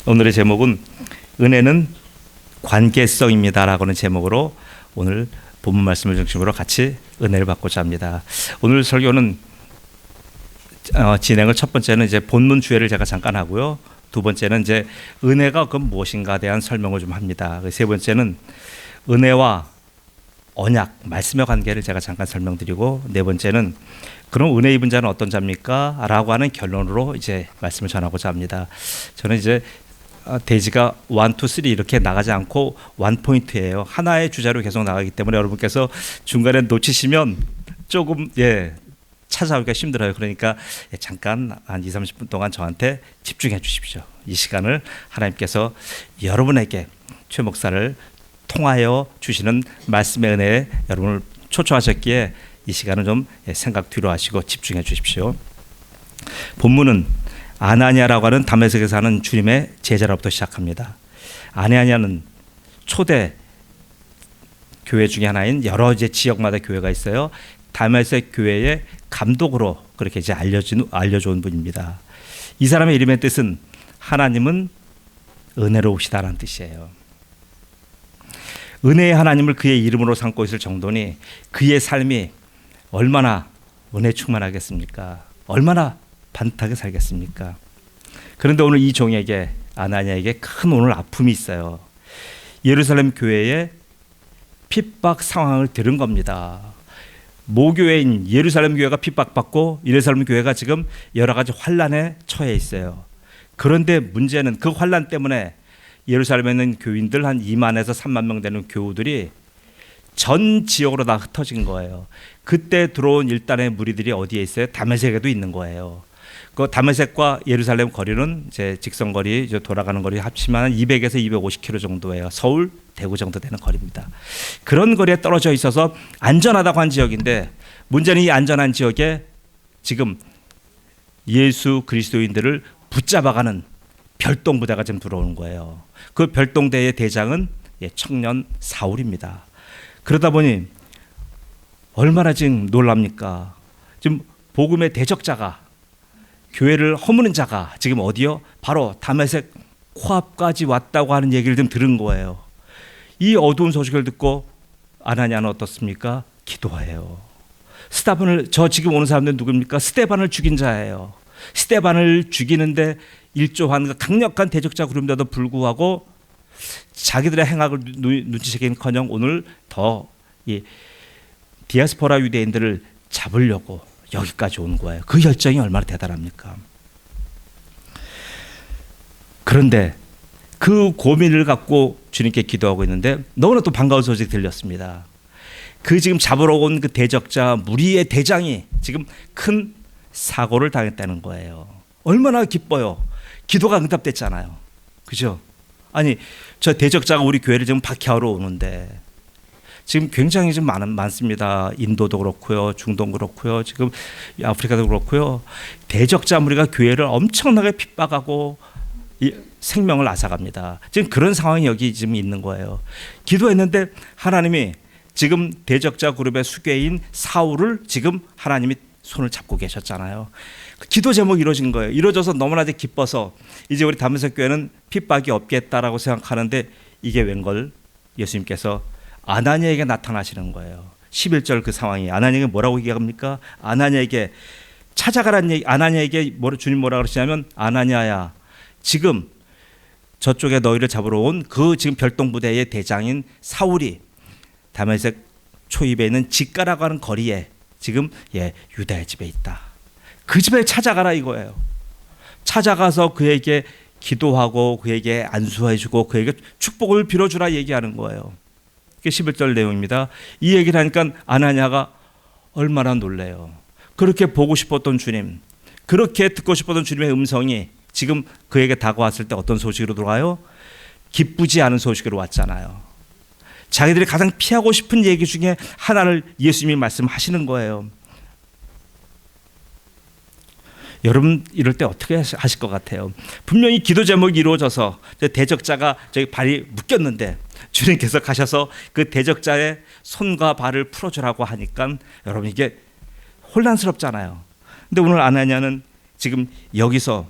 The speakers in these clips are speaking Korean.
오늘의 제목은 은혜는 관계성입니다라고는 제목으로 오늘 본문 말씀을 중심으로 같이 은혜를 받고자 합니다. 오늘 설교는 진행을 첫 번째는 이제 본문 주제를 제가 잠깐 하고요. 두 번째는 이제 은혜가 그 무엇인가에 대한 설명을 좀 합니다. 세 번째는 은혜와 언약, 말씀의 관계를 제가 잠깐 설명드리고, 네 번째는 그럼 은혜 입은 자는 어떤 자입니까? 라고 하는 결론으로 이제 말씀을 전하고자 합니다. 저는 이제 대지가 1, 2, 3 이렇게 나가지 않고 원 포인트예요. 하나의 주제로 계속 나가기 때문에 여러분께서 중간에 놓치시면 조금 찾아오기가 힘들어요. 그러니까 잠깐 한 2, 30분 동안 저한테 집중해 주십시오. 이 시간을 하나님께서 여러분에게 최 목사를 통하여 주시는 말씀의 은혜에 여러분을 초청하셨기에 이 시간을 좀 생각 뒤로 하시고 집중해 주십시오. 본문은 아나니아라고 하는 다메섹에 사는 주님의 제자로부터 시작합니다. 아나니아는 초대 교회 중에 하나인 여러 이제 지역마다 교회가 있어요. 다메섹 교회의 감독으로 그렇게 이제 알려준 분입니다. 이 사람의 이름의 뜻은 하나님은 은혜로우시다라는 뜻이에요. 은혜의 하나님을 그의 이름으로 삼고 있을 정도니 그의 삶이 얼마나 은혜 충만하겠습니까? 얼마나 반듯하게 살겠습니까? 그런데 오늘 이 종에게, 아나니아에게 큰 오늘 아픔이 있어요. 예루살렘 교회의 핍박 상황을 들은 겁니다. 모교회인 예루살렘 교회가 핍박받고 예루살렘 교회가 지금 여러 가지 환란에 처해 있어요. 그런데 문제는 그 환란 때문에 예루살렘에 있는 교인들 한 2만에서 3만 명 되는 교우들이 전 지역으로 다 흩어진 거예요. 그때 들어온 일단의 무리들이 어디에 있어요? 다메섹에도 있는 거예요. 그 다메섹과 예루살렘 거리는 이제 직선거리, 이제 돌아가는 거리 합치면 200에서 250km 정도예요. 서울, 대구 정도 되는 거리입니다. 그런 거리에 떨어져 있어서 안전하다고 한 지역인데, 문제는 이 안전한 지역에 지금 예수 그리스도인들을 붙잡아가는 별동부대가 지금 들어오는 거예요. 그 별동대의 대장은 청년 사울입니다. 그러다 보니 얼마나 지금 놀랍니까? 지금 복음의 대적자가, 교회를 허무는 자가 지금 어디요? 바로 다메섹 코앞까지 왔다고 하는 얘기를 좀 들은 거예요. 이 어두운 소식을 듣고 아나니아는 어떻습니까? 기도해요. 스테반을, 저 지금 오는 사람들은 누굽니까? 스테반을 죽인 자예요. 스테반을 죽이는데 일조한 강력한 대적자 그룹인데도 불구하고 자기들의 행악을 눈치채기는커녕 오늘 더 이 디아스포라 유대인들을 잡으려고 여기까지 온 거예요. 그 열정이 얼마나 대단합니까? 그런데 그 고민을 갖고 주님께 기도하고 있는데 너무나 또 반가운 소식이 들렸습니다. 그 지금 잡으러 온 그 대적자 무리의 대장이 지금 큰 사고를 당했다는 거예요. 얼마나 기뻐요. 기도가 응답됐잖아요. 그죠? 아니, 저 대적자가 우리 교회를 지금 박해하러 오는데 지금 굉장히 좀 많습니다. 인도도 그렇고요, 중동 그렇고요, 지금 아프리카도 그렇고요. 대적자 무리가 교회를 엄청나게 핍박하고 생명을 앗아갑니다. 지금 그런 상황이 여기 지금 있는 거예요. 기도했는데 하나님이 지금 대적자 그룹의 수괴인 사울을 지금 하나님이 손을 잡고 계셨잖아요. 기도 제목이 이루어진 거예요. 이루어져서 너무나 기뻐서 이제 우리 다메섹 교회는 핍박이 없겠다라고 생각하는데 이게 웬걸 예수님께서 아나니아에게 나타나시는 거예요. 11절 그 상황이 아나니아에게 뭐라고 얘기합니까? 아나니아에게 찾아가라는 얘기. 아나니아에게 주님 뭐라고 그러시냐면, 아나니아야, 지금 저쪽에 너희를 잡으러 온 그 지금 별동부대의 대장인 사울이 다메섹 초입에 있는 직가라고 하는 거리에 지금 유다의 집에 있다. 그 집에 찾아가라 이거예요. 찾아가서 그에게 기도하고 그에게 안수해주고 그에게 축복을 빌어주라 얘기하는 거예요. 그게 11절 내용입니다. 이 얘기를 하니까 아나니아가 얼마나 놀래요. 그렇게 보고 싶었던 주님, 그렇게 듣고 싶었던 주님의 음성이 지금 그에게 다가왔을 때 어떤 소식으로 들어와요? 기쁘지 않은 소식으로 왔잖아요. 자기들이 가장 피하고 싶은 얘기 중에 하나를 예수님이 말씀하시는 거예요. 여러분 이럴 때 어떻게 하실 것 같아요? 분명히 기도 제목이 이루어져서 대적자가 저기 발이 묶였는데 주님께서 가셔서 그 대적자의 손과 발을 풀어주라고 하니까 여러분 이게 혼란스럽잖아요. 근데 오늘 아나니아는 지금 여기서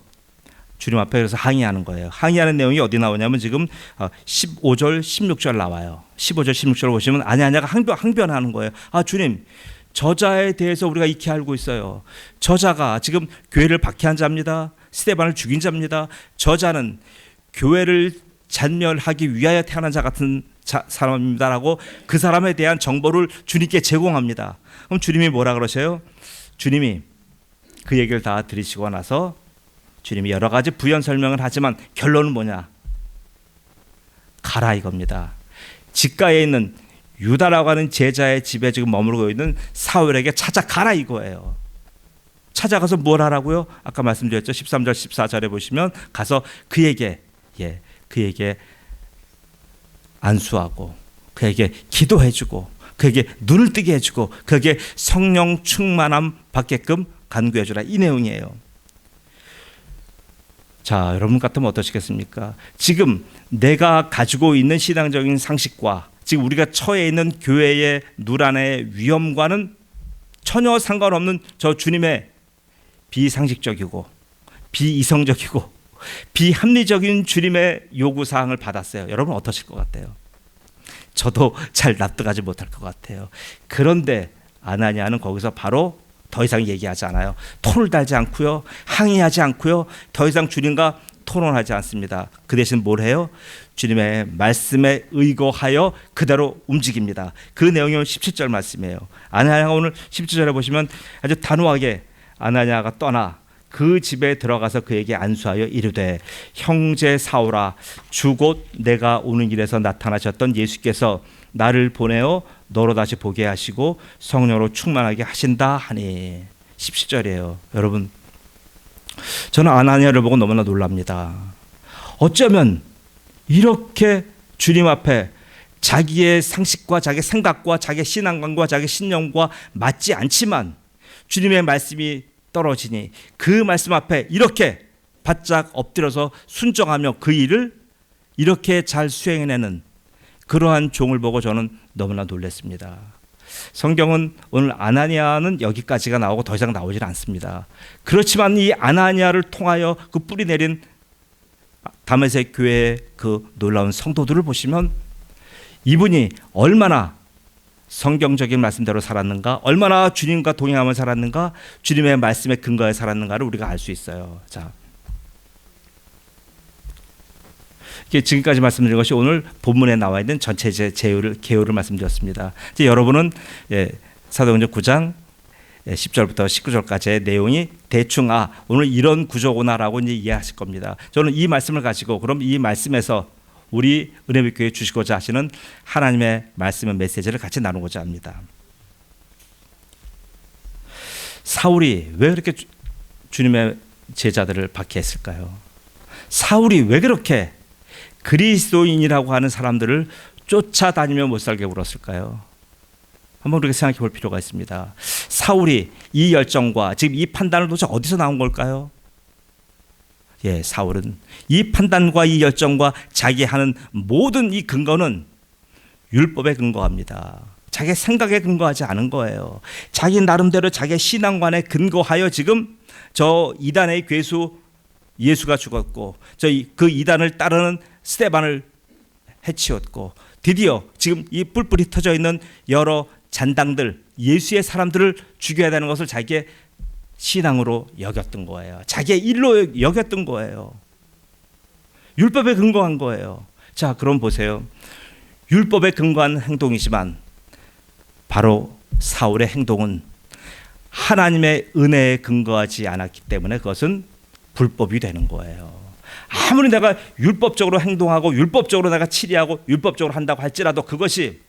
주님 앞에 그래서 항의하는 거예요. 항의하는 내용이 어디 나오냐면 지금 15절, 16절 나와요. 15절, 16절 보시면 아냐가 항변하는 거예요. 주님, 저자에 대해서 우리가 익히 알고 있어요. 저자가 지금 교회를 박해한 자입니다. 스데반을 죽인 자입니다. 저자는 교회를 잔멸하기 위하여 태어난 자 같은 사람입니다라고 그 사람에 대한 정보를 주님께 제공합니다. 그럼 주님이 뭐라 그러세요? 주님이 그 얘기를 다 들으시고 나서 주님이 여러 가지 부연 설명을 하지만 결론은 뭐냐? 가라 이겁니다. 직가에 있는 유다라고 하는 제자의 집에 지금 머무르고 있는 사울에게 찾아가라 이거예요. 찾아가서 뭘 하라고요? 아까 말씀드렸죠. 13절 14절에 보시면 가서 그에게 안수하고 그에게 기도해주고 그에게 눈을 뜨게 해주고 그에게 성령 충만함 받게끔 간구해주라 이 내용이에요. 자, 여러분 같으면 어떠시겠습니까? 지금 내가 가지고 있는 신앙적인 상식과 지금 우리가 처해 있는 교회의 누란의 위험과는 전혀 상관없는 저 주님의 비상식적이고 비이성적이고 비합리적인 주님의 요구사항을 받았어요. 여러분 어떠실 것 같아요? 저도 잘 납득하지 못할 것 같아요. 그런데 아나니아는 거기서 바로 더 이상 얘기하지 않아요. 톤을 달지 않고요. 항의하지 않고요. 더 이상 주님과 토론하지 않습니다. 그 대신 뭘 해요? 주님의 말씀에 의거하여 그대로 움직입니다. 그 내용이 17절 말씀이에요. 아나니아가 오늘 17절에 보시면 아주 단호하게 아나니아가 떠나 그 집에 들어가서 그에게 안수하여 이르되 형제 사울아 주 곧 내가 오는 길에서 나타나셨던 예수께서 나를 보내어 너로 다시 보게 하시고 성령으로 충만하게 하신다 하니 17절이에요. 여러분 저는 아나니아를 보고 너무나 놀랍니다. 어쩌면 이렇게 주님 앞에 자기의 상식과 자기 생각과 자기 신앙관과 자기 신념과 맞지 않지만 주님의 말씀이 떨어지니 그 말씀 앞에 이렇게 바짝 엎드려서 순종하며 그 일을 이렇게 잘 수행해내는 그러한 종을 보고 저는 너무나 놀랐습니다. 성경은 오늘 아나니아는 여기까지가 나오고 더 이상 나오질 않습니다. 그렇지만 이 아나니아를 통하여 그 뿌리 내린 다메섹 교회의 그 놀라운 성도들을 보시면 이분이 얼마나 성경적인 말씀대로 살았는가, 얼마나 주님과 동행하며 살았는가, 주님의 말씀에 근거해 살았는가를 우리가 알 수 있어요. 자, 지금까지 말씀드린 것이 오늘 본문에 나와 있는 전체 개요를 말씀드렸습니다. 이제 여러분은 사도행전 9장 10절부터 19절까지의 내용이 대충 오늘 이런 구조구나라고 이제 이해하실 겁니다. 저는 이 말씀을 가지고 그럼 이 말씀에서 우리 은혜빛교회에 주시고자 하시는 하나님의 말씀의 메시지를 같이 나누고자 합니다. 사울이 왜 그렇게 주님의 제자들을 박해했을까요? 사울이 왜 그렇게 그리스도인이라고 하는 사람들을 쫓아다니며 못 살게 굴었을까요? 한번 그렇게 생각해 볼 필요가 있습니다. 사울이 이 열정과 지금 이 판단을 도대체 어디서 나온 걸까요? 사울은 이 판단과 이 열정과 자기 하는 모든 이 근거는 율법에 근거합니다. 자기 생각에 근거하지 않은 거예요. 자기 나름대로 자기 신앙관에 근거하여 지금 저 이단의 괴수 예수가 죽었고 그 이단을 따르는 스데반을 해치웠고 드디어 지금 이 뿔뿔이 터져 있는 여러 잔당들 예수의 사람들을 죽여야 되는 것을 자기의 신앙으로 여겼던 거예요. 자기의 일로 여겼던 거예요. 율법에 근거한 거예요. 자, 그럼 보세요. 율법에 근거한 행동이지만 바로 사울의 행동은 하나님의 은혜에 근거하지 않았기 때문에 그것은 불법이 되는 거예요. 아무리 내가 율법적으로 행동하고 율법적으로 내가 치리하고 율법적으로 한다고 할지라도 그것이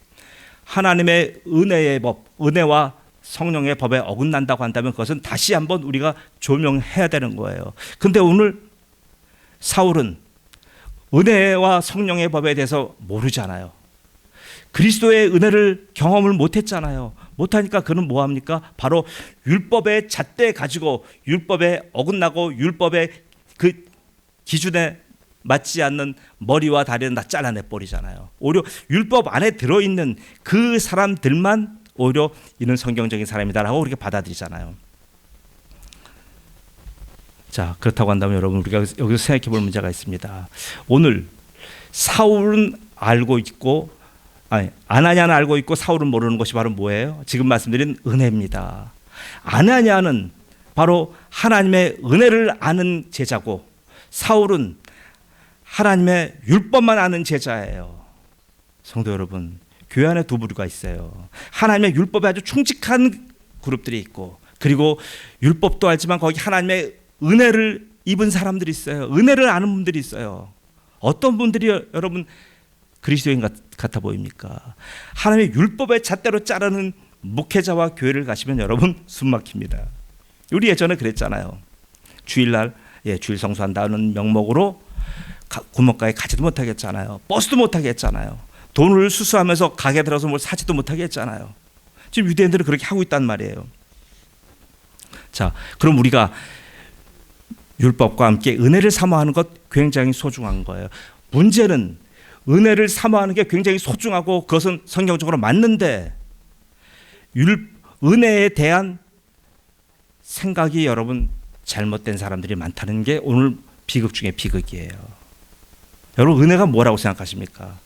하나님의 은혜의 법, 은혜와 성령의 법에 어긋난다고 한다면 그것은 다시 한번 우리가 조명해야 되는 거예요. 근데 오늘 사울은 은혜와 성령의 법에 대해서 모르잖아요. 그리스도의 은혜를 경험을 못했잖아요. 못하니까 그는 뭐합니까? 바로 율법의 잣대 가지고 율법에 어긋나고 율법의 그 기준에 맞지 않는 머리와 다리는 다 잘라내버리잖아요. 오히려 율법 안에 들어있는 그 사람들만 오히려 이는 성경적인 사람이다라고 그렇게 받아들이잖아요. 자, 그렇다고 한다면 여러분 우리가 여기서 생각해 볼 문제가 있습니다. 오늘 사울은 알고 있고 아나니아는 알고 있고 사울은 모르는 것이 바로 뭐예요? 지금 말씀드린 은혜입니다. 아나니아는 바로 하나님의 은혜를 아는 제자고 사울은 하나님의 율법만 아는 제자예요. 성도 여러분, 교회 안에 두 부류가 있어요. 하나님의 율법에 아주 충직한 그룹들이 있고, 그리고 율법도 알지만 거기 하나님의 은혜를 입은 사람들이 있어요. 은혜를 아는 분들이 있어요. 어떤 분들이 여러분 그리스도인 같아 보입니까? 하나님의 율법의 잣대로 자르는 목회자와 교회를 가시면 여러분 숨 막힙니다. 우리 예전에 그랬잖아요. 주일날 주일 성수한다는 명목으로 구멍가에 가지도 못하게 했잖아요. 버스도 못하게 했잖아요. 돈을 수수하면서 가게 들어서 뭘 사지도 못하게 했잖아요. 지금 유대인들은 그렇게 하고 있단 말이에요. 자, 그럼 우리가 율법과 함께 은혜를 사모하는 것 굉장히 소중한 거예요. 문제는 은혜를 사모하는 게 굉장히 소중하고 그것은 성경적으로 맞는데 은혜에 대한 생각이 여러분 잘못된 사람들이 많다는 게 오늘 비극 중에 비극이에요. 여러분 은혜가 뭐라고 생각하십니까?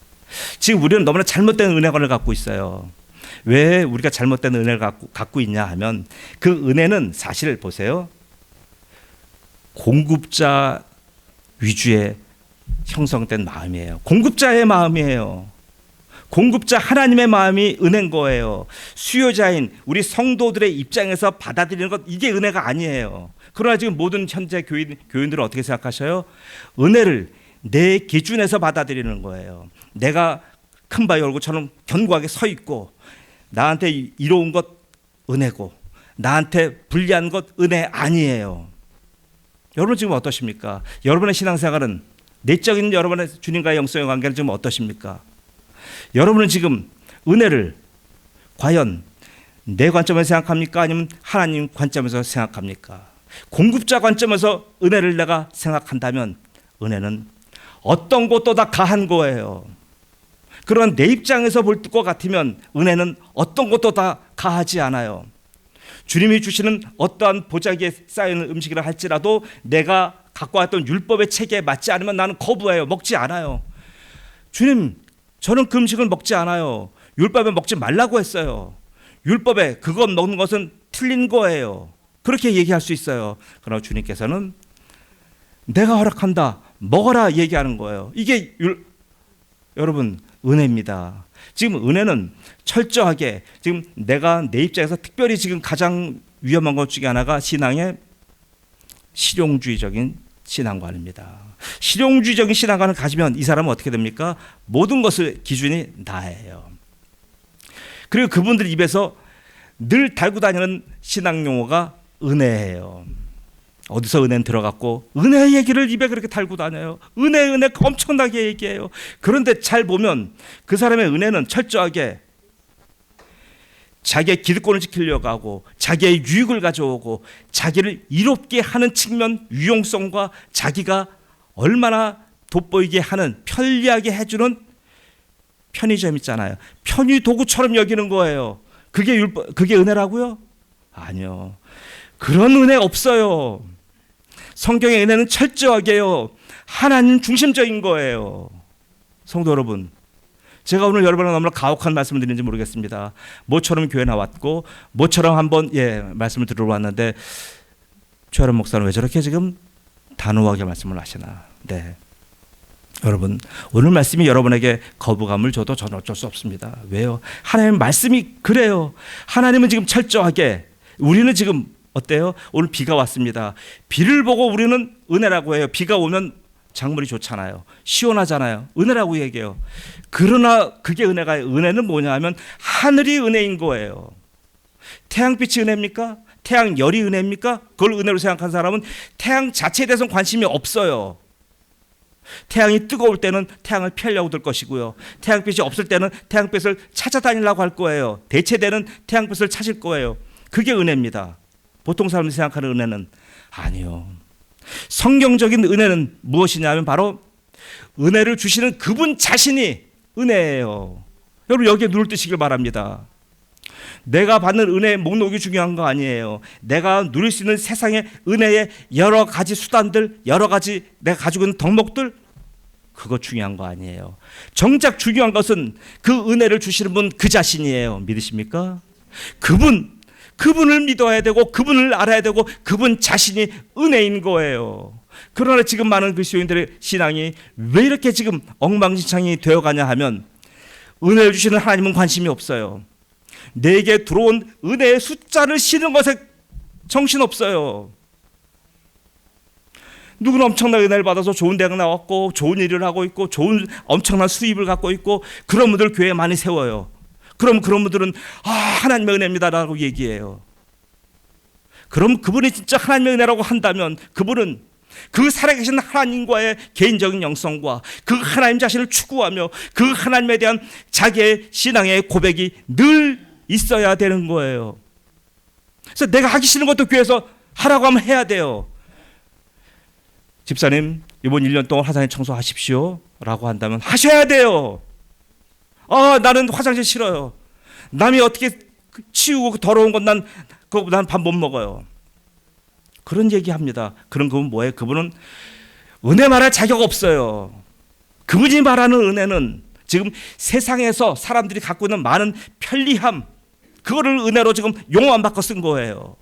지금 우리는 너무나 잘못된 은혜관을 갖고 있어요. 왜 우리가 잘못된 은혜를 갖고 있냐 하면 그 은혜는 사실 보세요. 공급자 위주의 형성된 마음이에요. 공급자의 마음이에요. 공급자 하나님의 마음이 은혜인 거예요. 수요자인 우리 성도들의 입장에서 받아들이는 것, 이게 은혜가 아니에요. 그러나 지금 모든 현재 교인들은 어떻게 생각하셔요? 은혜를 내 기준에서 받아들이는 거예요. 내가 큰 바위 얼굴처럼 견고하게 서 있고 나한테 이로운 것 은혜고 나한테 불리한 것 은혜 아니에요. 여러분 지금 어떠십니까? 여러분의 신앙생활은 내적인 여러분의 주님과의 영성의 관계는 지금 어떠십니까? 여러분은 지금 은혜를 과연 내 관점에서 생각합니까? 아니면 하나님 관점에서 생각합니까? 공급자 관점에서 은혜를 내가 생각한다면 은혜는 어떤 것보다 가한 거예요. 그런 내 입장에서 볼 것 같으면 은혜는 어떤 것보다 가하지 않아요. 주님이 주시는 어떠한 보자기에 쌓이는 음식이라 할지라도 내가 갖고 왔던 율법의 체계에 맞지 않으면 나는 거부해요. 먹지 않아요. 주님, 저는 그 음식을 먹지 않아요. 율법에 먹지 말라고 했어요. 율법에 그것 먹는 것은 틀린 거예요. 그렇게 얘기할 수 있어요. 그러나 주님께서는 내가 허락한다, 먹어라 얘기하는 거예요. 이게 여러분 은혜입니다. 지금 은혜는 철저하게 지금 내가 내 입장에서 특별히 지금 가장 위험한 것 중에 하나가 신앙의 실용주의적인 신앙관입니다. 실용주의적인 신앙관을 가지면 이 사람은 어떻게 됩니까? 모든 것을 기준이 나예요. 그리고 그분들 입에서 늘 달고 다니는 신앙 용어가 은혜예요. 어디서 은혜는 들어갔고 은혜 얘기를 입에 그렇게 달고 다녀요. 은혜 엄청나게 얘기해요. 그런데 잘 보면 그 사람의 은혜는 철저하게 자기의 기득권을 지키려고 하고 자기의 유익을 가져오고 자기를 이롭게 하는 측면, 유용성과 자기가 얼마나 돋보이게 하는, 편리하게 해주는 편의점 있잖아요. 편의 도구처럼 여기는 거예요. 그게 은혜라고요? 아니요. 그런 은혜 없어요. 성경의 은혜는 철저하게요, 하나님 중심적인 거예요. 성도 여러분, 제가 오늘 여러분은 너무나 가혹한 말씀을 드리는지 모르겠습니다. 모처럼 교회 나왔고 모처럼 한번 말씀을 들으러 왔는데 최아름 목사는 왜 저렇게 지금 단호하게 말씀을 하시나. 네, 여러분 오늘 말씀이 여러분에게 거부감을 줘도 저는 어쩔 수 없습니다. 왜요? 하나님 말씀이 그래요. 하나님은 지금 철저하게, 우리는 지금 어때요? 오늘 비가 왔습니다. 비를 보고 우리는 은혜라고 해요. 비가 오면 작물이 좋잖아요. 시원하잖아요. 은혜라고 얘기해요. 그러나 그게 은혜는 뭐냐 하면 하늘이 은혜인 거예요. 태양빛이 은혜입니까? 태양열이 은혜입니까? 그걸 은혜로 생각한 사람은 태양 자체에 대해서는 관심이 없어요. 태양이 뜨거울 때는 태양을 피하려고 들 것이고요. 태양빛이 없을 때는 태양빛을 찾아다니려고 할 거예요. 대체되는 태양빛을 찾을 거예요. 그게 은혜입니다. 보통 사람들이 생각하는 은혜는 아니요. 성경적인 은혜는 무엇이냐면 바로 은혜를 주시는 그분 자신이 은혜예요. 여러분 여기에 눈을 뜨시길 바랍니다. 내가 받는 은혜의 목록이 중요한 거 아니에요. 내가 누릴 수 있는 세상의 은혜의 여러 가지 수단들, 여러 가지 내가 가지고 있는 덕목들, 그거 중요한 거 아니에요. 정작 중요한 것은 그 은혜를 주시는 분 그 자신이에요. 믿으십니까? 그분을 믿어야 되고 그분을 알아야 되고 그분 자신이 은혜인 거예요. 그러나 지금 많은 그리스도인들의 신앙이 왜 이렇게 지금 엉망진창이 되어가냐 하면 은혜를 주시는 하나님은 관심이 없어요. 내게 들어온 은혜의 숫자를 세는 것에 정신없어요. 누구는 엄청난 은혜를 받아서 좋은 대학 나왔고 좋은 일을 하고 있고 좋은 엄청난 수입을 갖고 있고 그런 분들 교회에 많이 세워요. 그럼 그런 분들은 하나님의 은혜입니다라고 얘기해요. 그럼 그분이 진짜 하나님의 은혜라고 한다면 그분은 그 살아계신 하나님과의 개인적인 영성과 그 하나님 자신을 추구하며 그 하나님에 대한 자기의 신앙의 고백이 늘 있어야 되는 거예요. 그래서 내가 하기 싫은 것도 교회에서 하라고 하면 해야 돼요. 집사님 이번 1년 동안 화장실 청소하십시오 라고 한다면 하셔야 돼요. 나는 화장실 싫어요. 남이 어떻게 치우고 더러운 건 난 밥 못 먹어요. 그런 얘기합니다. 그런 그분 뭐예요? 그분은 은혜 말할 자격 없어요. 그분이 말하는 은혜는 지금 세상에서 사람들이 갖고 있는 많은 편리함, 그거를 은혜로 지금 용어 안 바꿔 쓴 거예요.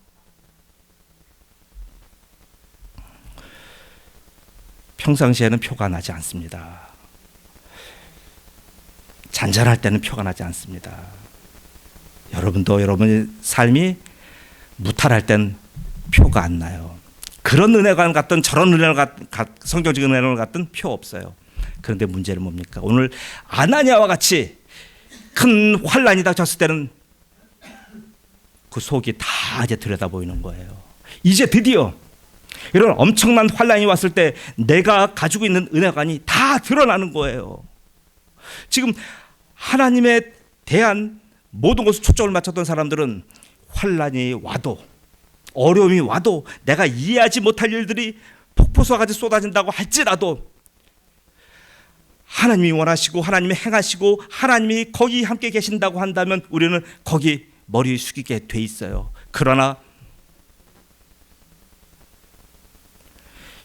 평상시에는 표가 나지 않습니다. 잔잔할 때는 표가 나지 않습니다. 여러분도 여러분의 삶이 무탈할 땐 표가 안 나요. 그런 은혜관 같든 저런 은혜관 성경적 은혜관 같든 표 없어요. 그런데 문제는 뭡니까? 오늘 아나니아와 같이 큰 환란이 닥쳤을 때는 그 속이 다 이제 들여다보이는 거예요. 이제 드디어 이런 엄청난 환란이 왔을 때 내가 가지고 있는 은혜관이 다 드러나는 거예요. 지금 하나님에 대한 모든 것을 초점을 맞췄던 사람들은 환란이 와도 어려움이 와도 내가 이해하지 못할 일들이 폭포수와 같이 쏟아진다고 할지라도 하나님이 원하시고 하나님이 행하시고 하나님이 거기 함께 계신다고 한다면 우리는 거기 머리 숙이게 돼 있어요. 그러나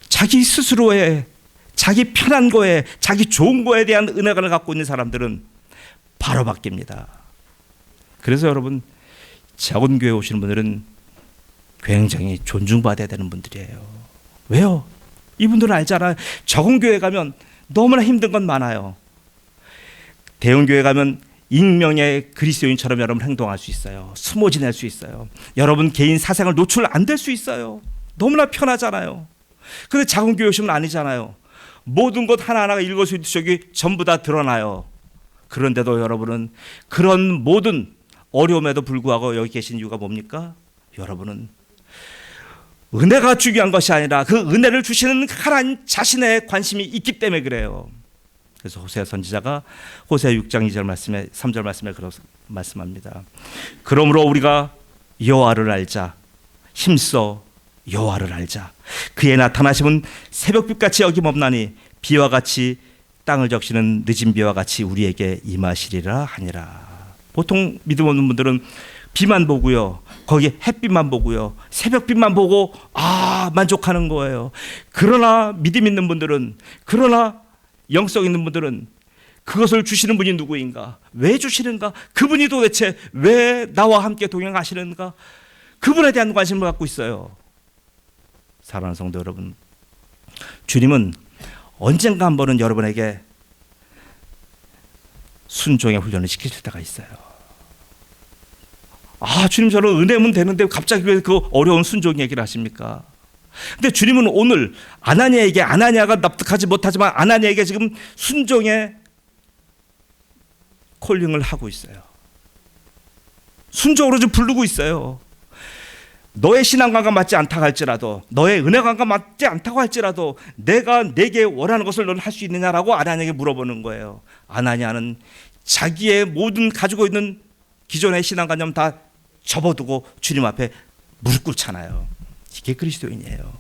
자기 스스로의 자기 편한 거에 자기 좋은 거에 대한 은혜관을 갖고 있는 사람들은 바로 바뀝니다. 그래서 여러분 작은 교회 오시는 분들은 굉장히 존중받아야 되는 분들이에요. 왜요? 이분들은 알잖아요. 적은 교회 가면 너무나 힘든 건 많아요. 대형 교회 가면 익명의 그리스도인처럼 여러분 행동할 수 있어요. 숨어 지낼 수 있어요. 여러분 개인 사생활 노출 안 될 수 있어요. 너무나 편하잖아요. 그런데 작은 교회 오시면 아니잖아요. 모든 것 하나하나가 일거수일투족이 전부 다 드러나요. 그런데도 여러분은 그런 모든 어려움에도 불구하고 여기 계신 이유가 뭡니까? 여러분은 은혜가 중요한 것이 아니라 그 은혜를 주시는 하나님 자신의 관심이 있기 때문에 그래요. 그래서 호세아 선지자가 호세아 6장 2절 말씀에 3절 말씀에 그렇게 말씀합니다. 그러므로 우리가 여호와를 알자. 힘써 여호와를 알자. 그의 나타나심은 새벽빛같이 어김없나니 비와 같이 땅을 적시는 늦은 비와 같이 우리에게 임하시리라 하니라. 보통 믿음 없는 분들은 비만 보고요, 거기 햇빛만 보고요, 새벽빛만 보고 만족하는 거예요. 그러나 믿음 있는 분들은, 그러나 영성 있는 분들은 그것을 주시는 분이 누구인가? 왜 주시는가? 그분이 도대체 왜 나와 함께 동행하시는가? 그분에 대한 관심을 갖고 있어요. 사랑하는 성도 여러분, 주님은 언젠가 한 번은 여러분에게 순종의 훈련을 시키실 때가 있어요. 주님 저는 은혜면 되는데 갑자기 왜 그 어려운 순종 얘기를 하십니까? 근데 주님은 오늘 아나니아가 납득하지 못하지만 아나니아에게 지금 순종의 콜링을 하고 있어요. 순종으로 좀 부르고 있어요. 너의 신앙관과 맞지 않다고 할지라도, 너의 은혜관과 맞지 않다고 할지라도 내가 내게 원하는 것을 너는 할 수 있느냐라고 아나니아에게 물어보는 거예요. 아나니아는 자기의 모든 가지고 있는 기존의 신앙관념 다 접어두고 주님 앞에 무릎 꿇잖아요. 이게 그리스도인이에요.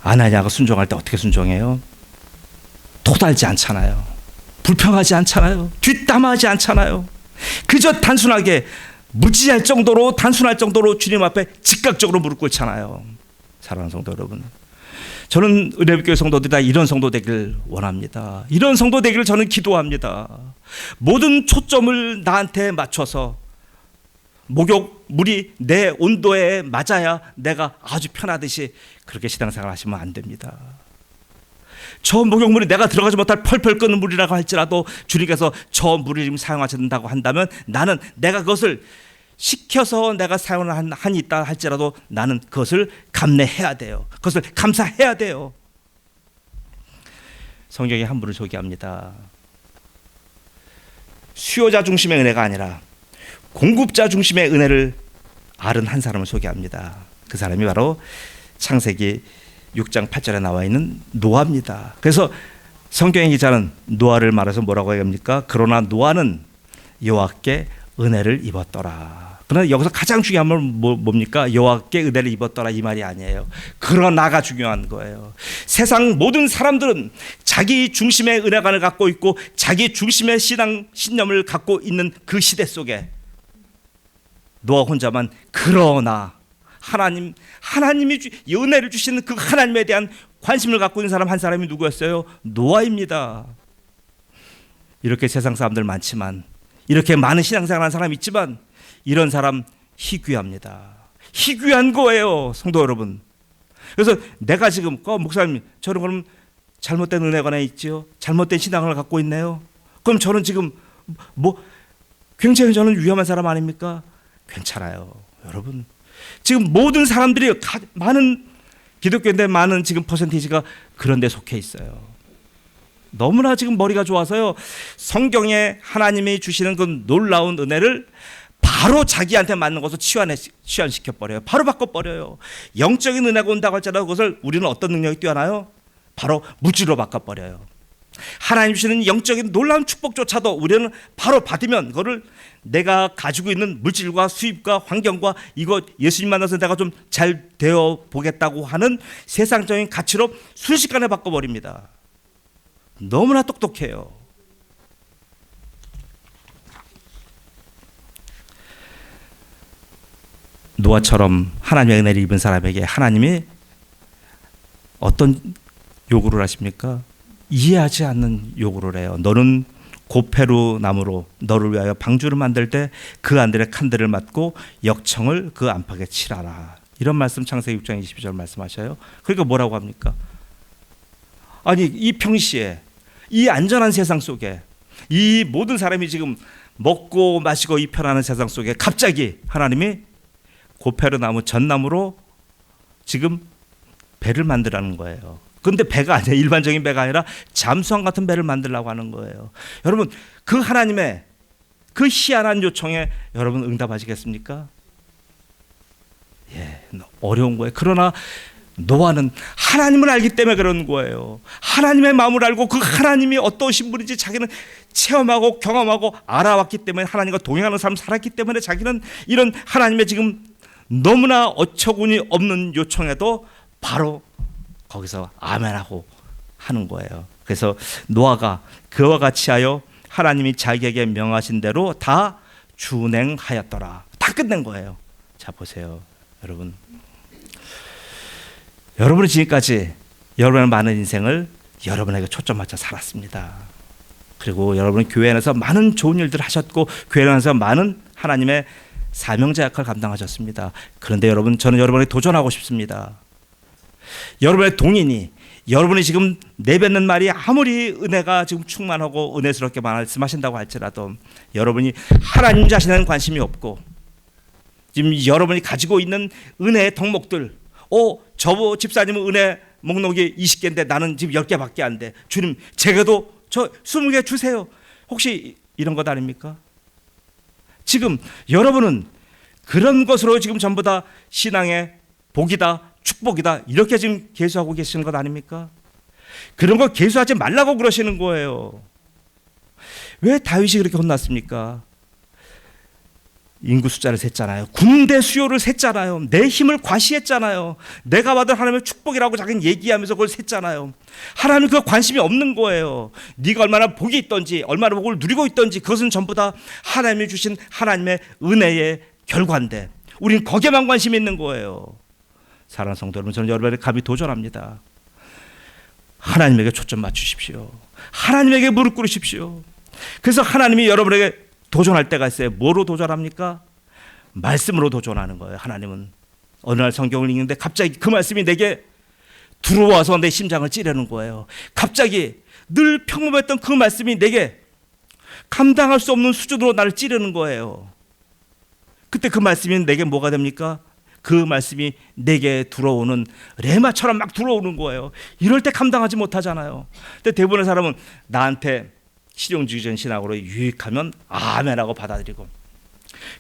아나니아가 순종할 때 어떻게 순종해요? 토달지 않잖아요. 불평하지 않잖아요. 뒷담화하지 않잖아요. 그저 단순하게 무지할 정도로 단순할 정도로 주님 앞에 즉각적으로 무릎 꿇잖아요. 사랑하는 성도 여러분, 저는 은혜교회 성도들이 다 이런 성도 되길 원합니다. 이런 성도 되기를 저는 기도합니다. 모든 초점을 나한테 맞춰서 목욕물이 내 온도에 맞아야 내가 아주 편하듯이 그렇게 신앙생활 하시면 안 됩니다. 저 목욕물이 내가 들어가지 못할 펄펄 끓는 물이라고 할지라도 주님께서 저 물을 지금 사용하신다고 한다면 나는 내가 그것을 시켜서 내가 사용을 한이 있다 할지라도 나는 그것을 감내해야 돼요. 그것을 감사해야 돼요. 성경에 한 분을 소개합니다. 수요자 중심의 은혜가 아니라 공급자 중심의 은혜를 앓은 한 사람을 소개합니다. 그 사람이 바로 창세기 6장 8절에 나와 있는 노아입니다. 그래서 성경의 기자는 노아를 말해서 뭐라고 합니까? 그러나 노아는 여호와께 은혜를 입었더라. 그러나 여기서 가장 중요한 건 뭡니까? 여호와께 은혜를 입었더라 이 말이 아니에요. 그러나가 중요한 거예요. 세상 모든 사람들은 자기 중심의 은혜관을 갖고 있고 자기 중심의 신념을 갖고 있는 그 시대 속에 노아 혼자만 그러나 하나님이 은혜를 주시는 그 하나님에 대한 관심을 갖고 있는 사람 한 사람이 누구였어요? 노아입니다. 이렇게 세상 사람들 많지만, 이렇게 많은 신앙생활하는 사람이 있지만 이런 사람 희귀합니다. 희귀한 거예요, 성도 여러분. 그래서 내가 지금 목사님 저는 그럼 잘못된 은혜관에 있지요? 잘못된 신앙을 갖고 있네요. 그럼 저는 지금 굉장히 저는 위험한 사람 아닙니까? 괜찮아요, 여러분. 지금 모든 사람들이 많은 기독교인데 많은 지금 퍼센티지가 그런 데 속해 있어요. 너무나 지금 머리가 좋아서요. 성경에 하나님이 주시는 그 놀라운 은혜를 바로 자기한테 맞는 것을 치환시켜 버려요. 바로 바꿔 버려요. 영적인 은혜가 온다고 할지라도 그것을 우리는 어떤 능력이 뛰어나요? 바로 물질로 바꿔 버려요. 하나님 주시는 영적인 놀라운 축복조차도 우리는 바로 받으면 그거를 내가 가지고 있는 물질과 수입과 환경과 이거 예수님 만나서 내가 좀 잘 되어 보겠다고 하는 세상적인 가치로 순식간에 바꿔버립니다. 너무나 똑똑해요. 노아처럼 하나님의 은혜를 입은 사람에게 하나님이 어떤 요구를 하십니까? 이해하지 않는 요구를 해요. 너는 고페루 나무로 너를 위하여 방주를 만들 때 그 안들의 칸들을 맞고 역청을 그 안팎에 칠하라. 이런 말씀 창세기 6장 22절 말씀하셔요. 그러니까 뭐라고 합니까? 아니 이 평시에 이 안전한 세상 속에 이 모든 사람이 지금 먹고 마시고 이 편안한 세상 속에 갑자기 하나님이 고페루 나무 전나무로 지금 배를 만들라는 거예요. 근데 배가 아니라 일반적인 배가 아니라 잠수함 같은 배를 만들려고 하는 거예요. 여러분 그 하나님의 그 희한한 요청에 여러분 응답하시겠습니까? 예, 어려운 거예요. 그러나 노아는 하나님을 알기 때문에 그런 거예요. 하나님의 마음을 알고 그 하나님이 어떠신 분인지 자기는 체험하고 경험하고 알아왔기 때문에 하나님과 동행하는 삶을 살았기 때문에 자기는 이런 하나님의 지금 너무나 어처구니 없는 요청에도 바로 거기서 아멘하고 하는 거예요. 그래서 노아가 그와 같이 하여 하나님이 자기에게 명하신 대로 다 준행하였더라. 다 끝낸 거예요. 자 보세요, 여러분. 여러분은 지금까지 여러분의 많은 인생을 여러분에게 초점 맞춰 살았습니다. 그리고 여러분은 교회 안에서 많은 좋은 일들을 하셨고 교회 안에서 많은 하나님의 사명자 역할을 감당하셨습니다. 그런데 여러분, 저는 여러분에게 도전하고 싶습니다. 여러분의 동인이 여러분이 지금 내뱉는 말이 아무리 은혜가 지금 충만하고 은혜스럽게 말씀하신다고 할지라도 여러분이 하나님 자신에는 관심이 없고 지금 여러분이 가지고 있는 은혜의 덕목들, 저 집사님은 은혜 목록이 20개인데 나는 지금 10개밖에 안 돼. 주님 제게도 저 20개 주세요. 혹시 이런 것 아닙니까? 지금 여러분은 그런 것으로 지금 전부 다 신앙의 복이다, 축복이다 이렇게 지금 계수하고 계시는 것 아닙니까? 그런 거 계수하지 말라고 그러시는 거예요. 왜 다윗이 그렇게 혼났습니까? 인구 숫자를 셌잖아요. 군대 수요를 셌잖아요. 내 힘을 과시했잖아요. 내가 받은 하나님의 축복이라고 자기는 얘기하면서 그걸 셌잖아요. 하나님 그거 관심이 없는 거예요. 네가 얼마나 복이 있던지 얼마나 복을 누리고 있던지 그것은 전부 다 하나님이 주신 하나님의 은혜의 결과인데 우리는 거기에만 관심이 있는 거예요. 사랑하는 성도 여러분, 저는 여러분에게 감히 도전합니다. 하나님에게 초점 맞추십시오. 하나님에게 무릎 꿇으십시오. 그래서 하나님이 여러분에게 도전할 때가 있어요. 뭐로 도전합니까? 말씀으로 도전하는 거예요. 하나님은 어느 날 성경을 읽는데 갑자기 그 말씀이 내게 들어와서 내 심장을 찌르는 거예요. 갑자기 늘 평범했던 그 말씀이 내게 감당할 수 없는 수준으로 나를 찌르는 거예요. 그때 그 말씀이 내게 뭐가 됩니까? 그 말씀이 내게 들어오는 레마처럼 막 들어오는 거예요. 이럴 때 감당하지 못하잖아요. 근데 대부분의 사람은 나한테 실용주의적인 신학으로 유익하면 아멘하고 받아들이고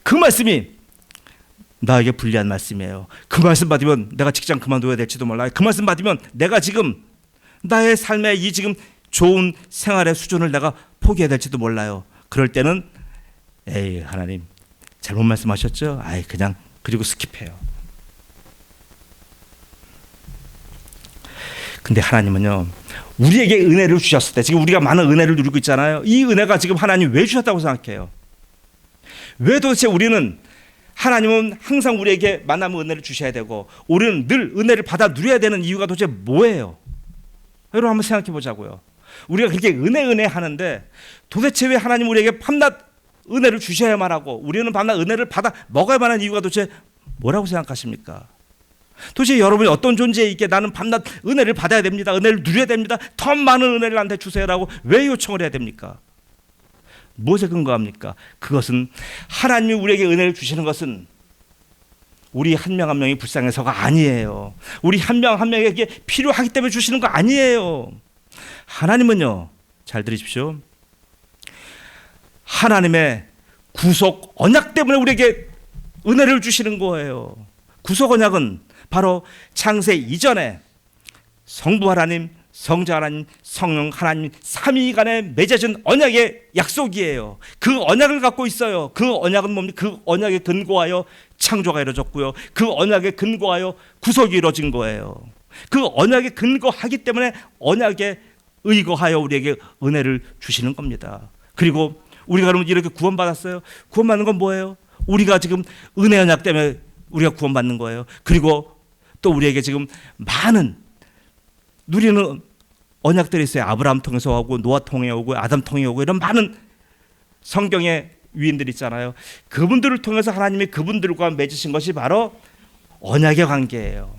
그 말씀이 나에게 불리한 말씀이에요. 그 말씀 받으면 내가 직장 그만둬야 될지도 몰라요. 그 말씀 받으면 내가 지금 나의 삶의 이 지금 좋은 생활의 수준을 내가 포기해야 될지도 몰라요. 그럴 때는 에이 하나님 잘못 말씀하셨죠? 아이 그냥 그리고 스킵해요. 근데 하나님은요 우리에게 은혜를 주셨을 때 지금 우리가 많은 은혜를 누리고 있잖아요. 이 은혜가 지금 하나님 왜 주셨다고 생각해요? 왜 도대체 우리는 하나님은 항상 우리에게 만나면 은혜를 주셔야 되고 우리는 늘 은혜를 받아 누려야 되는 이유가 도대체 뭐예요? 여러분 한번 생각해 보자고요. 우리가 그렇게 은혜 하는데 도대체 왜 하나님 우리에게 밤낮 은혜를 주셔야만 하고 우리는 밤낮 은혜를 받아 먹어야만 하는 이유가 도대체 뭐라고 생각하십니까? 도대체 여러분이 어떤 존재에 있게 나는 밤낮 은혜를 받아야 됩니다. 은혜를 누려야 됩니다. 더 많은 은혜를 나한테 주세요라고 왜 요청을 해야 됩니까? 무엇에 근거합니까? 그것은 하나님이 우리에게 은혜를 주시는 것은 우리 한 명 한 명이 불쌍해서가 아니에요. 우리 한 명 한 명에게 필요하기 때문에 주시는 거 아니에요. 하나님은요, 잘 들으십시오. 하나님의 구속 언약 때문에 우리에게 은혜를 주시는 거예요. 구속 언약은 바로 창세 이전에 성부 하나님, 성자 하나님, 성령 하나님 삼위 간에 맺어진 언약의 약속이에요. 그 언약을 갖고 있어요. 그 언약은 뭡니까? 그 언약에 근거하여 창조가 이루어졌고요. 그 언약에 근거하여 구속이 이루어진 거예요. 그 언약에 근거하기 때문에 언약에 의거하여 우리에게 은혜를 주시는 겁니다. 그리고 우리가 그러면 이렇게 구원받았어요. 구원받는 건 뭐예요? 우리가 지금 은혜 언약 때문에 우리가 구원받는 거예요. 그리고 또 우리에게 지금 많은 누리는 언약들이 있어요. 아브라함 통해서 오고 노아 통해 오고 아담 통해 오고 이런 많은 성경의 위인들 있잖아요. 그분들을 통해서 하나님이 그분들과 맺으신 것이 바로 언약의 관계예요.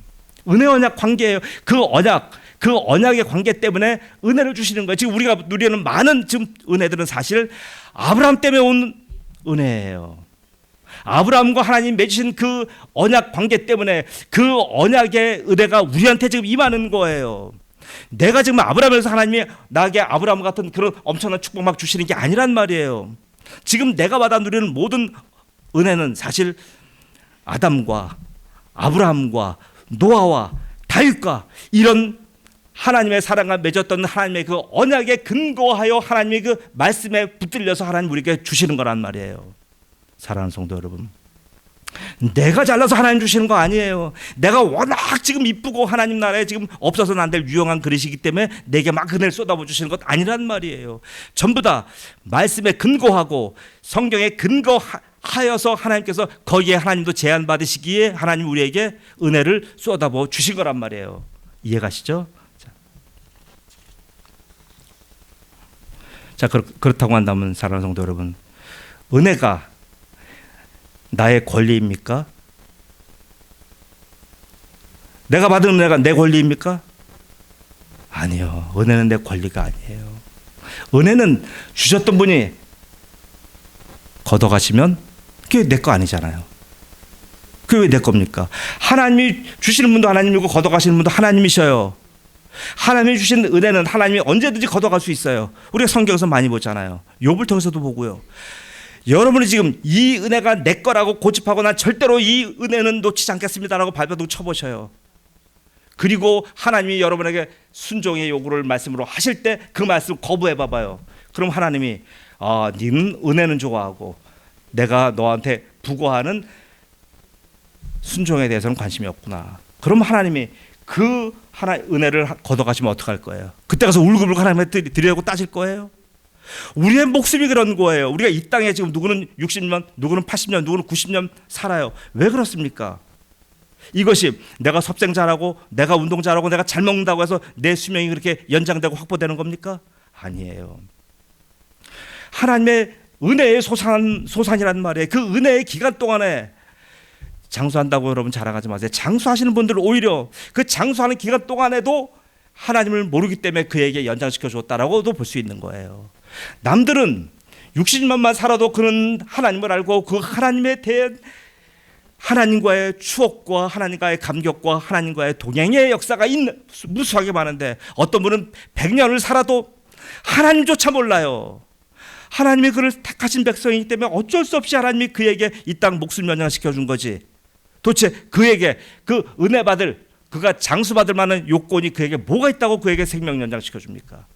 은혜 언약 관계예요. 그 언약의 관계 때문에 은혜를 주시는 거예요. 지금 우리가 누리는 많은 지금 은혜들은 사실 아브라함 때문에 온 은혜예요. 아브라함과 하나님 맺으신 그 언약 관계 때문에 그 언약의 은혜가 우리한테 지금 임하는 거예요. 내가 지금 아브라함에서 하나님이 나에게 아브라함 같은 그런 엄청난 축복 막 주시는 게 아니란 말이에요. 지금 내가 받아 누리는 모든 은혜는 사실 아담과 아브라함과 노아와 다윗과 이런 하나님의 사랑과 맺었던 하나님의 그 언약에 근거하여 하나님의 그 말씀에 붙들려서 하나님 우리에게 주시는 거란 말이에요. 사랑하는 성도 여러분, 내가 잘나서 하나님 주시는 거 아니에요. 내가 워낙 지금 이쁘고 하나님 나라에 지금 없어서는 안 될 유용한 그릇이기 때문에 내게 막 은혜를 쏟아부어 주시는 것 아니란 말이에요. 전부 다 말씀에 근거하고 성경에 근거하여서 하나님께서 거기에 하나님도 제한받으시기에 하나님 우리에게 은혜를 쏟아부어 주신 거란 말이에요. 이해가시죠? 자, 그렇다고 한다면 사랑하는 성도 여러분, 은혜가 나의 권리입니까? 내가 받은 은혜가 내 권리입니까? 아니요. 은혜는 내 권리가 아니에요. 은혜는 주셨던 분이 걷어가시면 그게 내 거 아니잖아요. 그게 왜 내 겁니까? 하나님이 주시는 분도 하나님이고 걷어가시는 분도 하나님이셔요. 하나님이 주신 은혜는 하나님이 언제든지 걷어갈 수 있어요. 우리가 성경에서 많이 보잖아요. 욥을 통해서도 보고요. 여러분이 지금 이 은혜가 내 거라고 고집하고 난 절대로 이 은혜는 놓치지 않겠습니다라고 발버둥 쳐보셔요. 그리고 하나님이 여러분에게 순종의 요구를 말씀으로 하실 때 그 말씀 거부해 봐봐요. 그럼 하나님이 니는 은혜는 좋아하고 내가 너한테 부과하는 순종에 대해서는 관심이 없구나. 그럼 하나님이 그 하나 은혜를 걷어가시면 어떡할 거예요? 그때 가서 울고불고 하나님한테 드리려고 따질 거예요? 우리의 목숨이 그런 거예요. 우리가 이 땅에 지금 누구는 60년, 누구는 80년, 누구는 90년 살아요. 왜 그렇습니까? 이것이 내가 섭생 잘하고 내가 운동 잘하고 내가 잘 먹는다고 해서 내 수명이 그렇게 연장되고 확보되는 겁니까? 아니에요. 하나님의 은혜의 소산이란 말이에요. 그 은혜의 기간 동안에 장수한다고 여러분 자랑하지 마세요. 장수하시는 분들은 오히려 그 장수하는 기간 동안에도 하나님을 모르기 때문에 그에게 연장시켜 줬다라고도 볼 수 있는 거예요. 남들은 60년만 살아도 그는 하나님을 알고 그 하나님에 대한 하나님과의 추억과 하나님과의 감격과 하나님과의 동행의 역사가 무수하게 많은데, 어떤 분은 100년을 살아도 하나님조차 몰라요. 하나님이 그를 택하신 백성이기 때문에 어쩔 수 없이 하나님이 그에게 이 땅 목숨 연장시켜 준 거지. 도대체 그에게 그 은혜 받을, 그가 장수받을 만한 요건이 그에게 뭐가 있다고 그에게 생명 연장시켜 줍니까?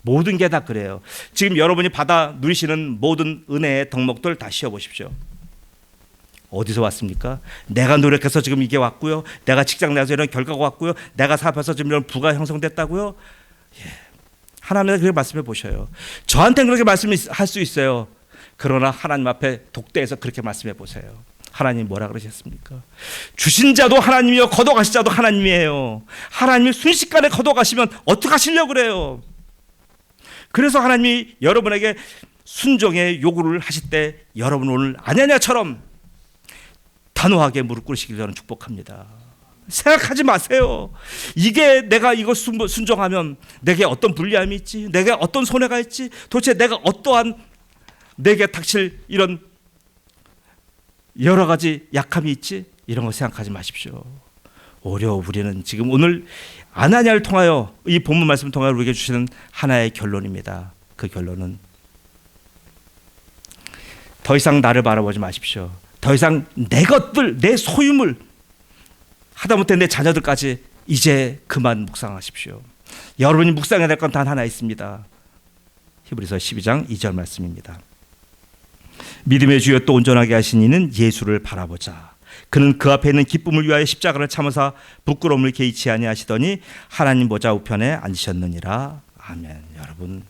모든 게 다 그래요. 지금 여러분이 받아 누리시는 모든 은혜의 덕목들 다 씌워보십시오. 어디서 왔습니까? 내가 노력해서 지금 이게 왔고요. 내가 직장 내서 이런 결과가 왔고요. 내가 사업해서 지금 이런 부가 형성됐다고요. 하나님한테 그렇게 말씀해 보셔요. 저한테는 그렇게 말씀할 수 있어요. 그러나 하나님 앞에 독대해서 그렇게 말씀해 보세요. 하나님 뭐라 그러셨습니까? 주신 자도 하나님이요 걷어가신 자도 하나님이에요. 하나님이 순식간에 걷어가시면 어떡하시려고 그래요? 그래서 하나님이 여러분에게 순종의 요구를 하실 때 여러분 오늘 아냐냐처럼 단호하게 무릎 꿇으시길 저는 축복합니다. 생각하지 마세요. 이게 내가 이거 순종하면 내게 어떤 불리함이 있지? 내게 어떤 손해가 있지? 도대체 내가 어떠한 내게 닥칠 이런 여러 가지 약함이 있지? 이런 거 생각하지 마십시오. 오히려 우리는 지금 오늘 아나니아를 통하여 이 본문 말씀을 통하여 우리에게 주시는 하나의 결론입니다. 그 결론은 더 이상 나를 바라보지 마십시오. 더 이상 내 것들, 내 소유물, 하다못해 내 자녀들까지 이제 그만 묵상하십시오. 여러분이 묵상해야 될 건 단 하나 있습니다. 히브리서 12장 2절 말씀입니다. 믿음의 주여 또 온전하게 하신 이는 예수를 바라보자. 그는 그 앞에 있는 기쁨을 위하여 십자가를 참으사 부끄러움을 개의치 아니하시더니 하나님 보좌 우편에 앉으셨느니라. 아멘. 여러분,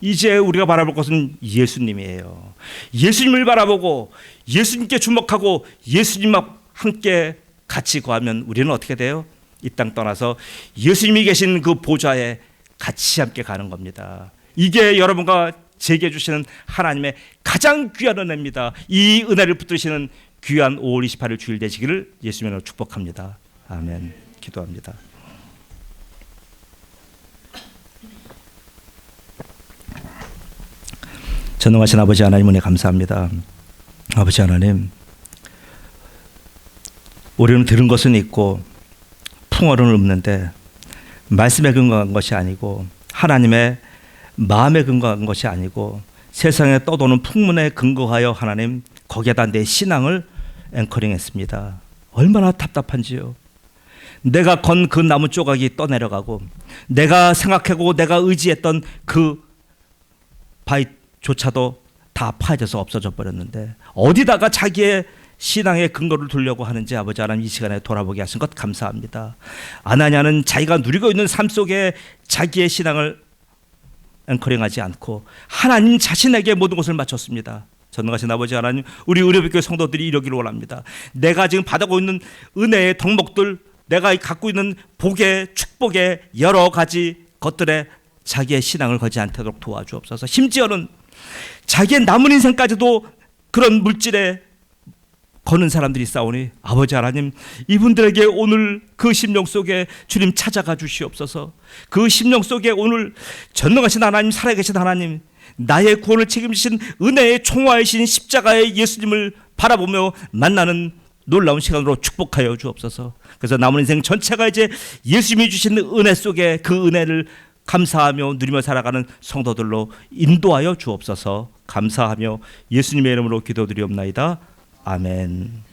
이제 우리가 바라볼 것은 예수님이에요. 예수님을 바라보고 예수님께 주목하고 예수님과 함께 같이 거하면 우리는 어떻게 돼요? 이 땅 떠나서 예수님이 계신 그 보좌에 같이 함께 가는 겁니다. 이게 여러분과 제게 주시는 하나님의 가장 귀한 은혜입니다. 이 은혜를 붙드시는 귀한 5월 28일 주일 되시기를 예수님으로 축복합니다. 아멘. 기도합니다. 전능하신 아버지 하나님 은혜 감사합니다. 아버지 하나님, 우리는 들은 것은 있고 풍어는 없는데 말씀에 근거한 것이 아니고 하나님의 마음에 근거한 것이 아니고 세상에 떠도는 풍문에 근거하여 하나님 거기에다 내 신앙을 앵커링했습니다. 얼마나 답답한지요. 내가 건 그 나무 조각이 떠내려가고 내가 생각하고 내가 의지했던 그 바위조차도 다 파져서 없어져 버렸는데 어디다가 자기의 신앙의 근거를 두려고 하는지 아버지 하나님 이 시간에 돌아보게 하신 것 감사합니다. 아나니아는 자기가 누리고 있는 삶 속에 자기의 신앙을 앵커링하지 않고 하나님 자신에게 모든 것을 바쳤습니다. 전능하신 아버지 하나님, 우리 의료비교 성도들이 이러기를 원합니다. 내가 지금 받아오고 있는 은혜의 덕목들, 내가 갖고 있는 복의 축복의 여러 가지 것들에 자기의 신앙을 걸지 않도록 도와주옵소서. 심지어는 자기의 남은 인생까지도 그런 물질에 거는 사람들이 싸우니 아버지 하나님, 이분들에게 오늘 그 심령 속에 주님 찾아가 주시옵소서. 그 심령 속에 오늘 전능하신 하나님, 살아계신 하나님, 나의 구원을 책임지신 은혜의 총화이신 십자가의 예수님을 바라보며 만나는 놀라운 시간으로 축복하여 주옵소서. 그래서 남은 인생 전체가 이제 예수님이 주신 은혜 속에 그 은혜를 감사하며 누리며 살아가는 성도들로 인도하여 주옵소서. 감사하며 예수님의 이름으로 기도드리옵나이다. 아멘.